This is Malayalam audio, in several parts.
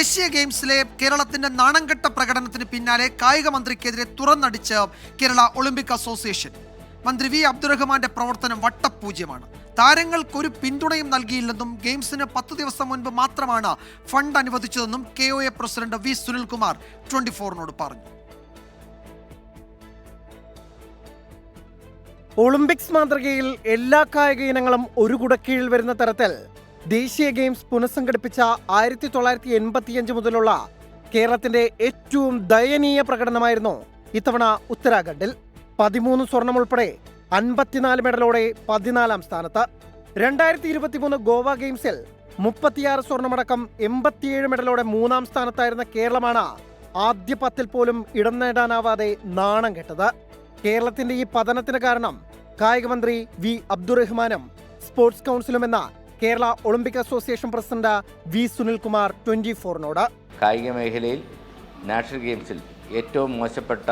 ദേശീയ ഗെയിംസിലെ കേരളത്തിന്റെ നാണംകെട്ട പ്രകടനത്തിന് പിന്നാലെ കായിക മന്ത്രിക്കെതിരെ തുറന്നടിച്ച് കേരള ഒളിമ്പിക് അസോസിയേഷൻ. മന്ത്രി വി അബ്ദുറഹ്മാന്റെ പ്രവർത്തനം വട്ടപൂജ്യമാണ്. താരങ്ങൾക്കൊരു പിന്തുണയും നൽകിയില്ലെന്നും ഗെയിംസിന് 10 ദിവസം മുൻപ് മാത്രമാണ് ഫണ്ട് അനുവദിച്ചതെന്നും KOA പ്രസിഡന്റ് വി സുനിൽകുമാർ 24നോട് പറഞ്ഞു. ഒളിമ്പിക്സ് മാതൃകയിൽ എല്ലാ കായിക ഇനങ്ങളും ഒരു കുടക്കീഴിൽ വരുന്ന തരത്തിൽ ദേശീയ ഗെയിംസ് പുനഃസംഘടിപ്പിച്ച 1985 മുതലുള്ള കേരളത്തിന്റെ ഏറ്റവും ദയനീയ പ്രകടനമായിരുന്നു ഇത്തവണ ഉത്തരാഖണ്ഡിൽ. 13 സ്വർണം ഉൾപ്പെടെ 54 മെഡലോടെ 14ാം സ്ഥാനത്ത്. 2023 ഗോവ ഗെയിംസിൽ 36 സ്വർണമടക്കം 87 മെഡലോടെ 3ാം സ്ഥാനത്തായിരുന്ന കേരളമാണ് ആദ്യ 10ൽ പോലും ഇടം നേടാനാവാതെ നാണം കെട്ടത്. കേരളത്തിന്റെ ഈ പതനത്തിന് കാരണം കായിക മന്ത്രി വി അബ്ദുറഹ്മാനും സ്പോർട്സ് കൗൺസിലും എന്ന Kerala Olympic association president V Sunilkumar 24നോട്. കായിക മേഖലയിൽ നാഷണൽ ഗെയിംസിൽ ഏറ്റവും മോശപ്പെട്ട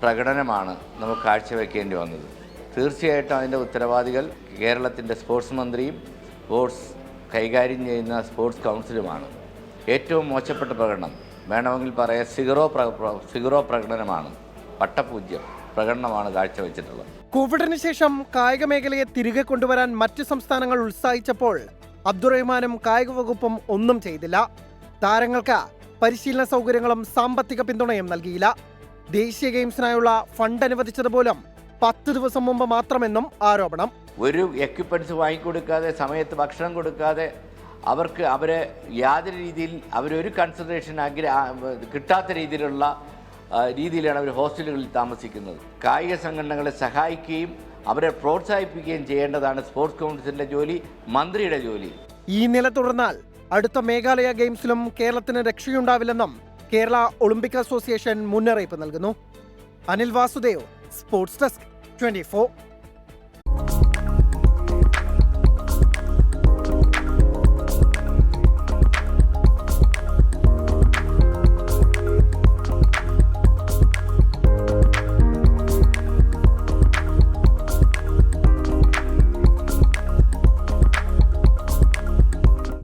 പ്രകടനമാണ് നമുക്ക് കാഴ്ചവെക്കേണ്ടി വന്നത്. തീർച്ചയായിട്ടും അതിൻ്റെ ഉത്തരവാദികൾ കേരളത്തിൻ്റെ സ്പോർട്സ് മന്ത്രിയും സ്പോർട്സ് കൈകാര്യം ചെയ്യുന്ന സ്പോർട്സ് കൗൺസിലുമാണ്. ഏറ്റവും മോശപ്പെട്ട പ്രകടനം വേണമെങ്കിൽ പറയാം സിഗറോ പ്രകടനമാണ്. വട്ടപൂജ്യം പ്രകടനമാണ് കാഴ്ചവെച്ചിട്ടുള്ളത്. കോവിഡിന് ശേഷം കായിക മേഖലയെ തിരികെ കൊണ്ടുവരാൻ മറ്റ് സംസ്ഥാനങ്ങൾ ഉത്സാഹിച്ചപ്പോൾ അബ്ദുറഹ്മാനും കായിക വകുപ്പും ഒന്നും ചെയ്തില്ല. താരങ്ങൾക്ക് പരിശീലന സൗകര്യങ്ങളും സാമ്പത്തിക പിന്തുണയും നൽകിയില്ല. ദേശീയ ഗെയിംസിനായുള്ള ഫണ്ട് അനുവദിച്ചതുപോലും 10 ദിവസം മുമ്പ് മാത്രമെന്നും ആരോപണം. ഒരു എക്യുപ്മെന്റ്സ് വാങ്ങിക്കൊടുക്കാതെ, സമയത്ത് ഭക്ഷണം കൊടുക്കാതെ, അവരെ യാതൊരു രീതിയിൽ അവരൊരു കൺസിഡറേഷൻ കിട്ടാത്ത രീതിയിലാണ് അവർ ഹോസ്റ്റലുകളിൽ താമസിക്കുന്നത്. കായിക സംഘടനകളെ സഹായിക്കുകയും അവരെ പ്രോത്സാഹിപ്പിക്കുകയും ചെയ്യേണ്ടതാണ് സ്പോർട്സ് കൗൺസിലിന്റെ ജോലി, മന്ത്രിയുടെ ജോലി. ഈ നില തുടർന്നാൽ അടുത്ത മേഘാലയ ഗെയിംസിലും കേരളത്തിന് രക്ഷയുണ്ടാവില്ലെന്നും കേരള ഒളിമ്പിക് അസോസിയേഷൻ മുന്നറിയിപ്പ് നൽകുന്നു. Anil Vasudev, sports desk, 24.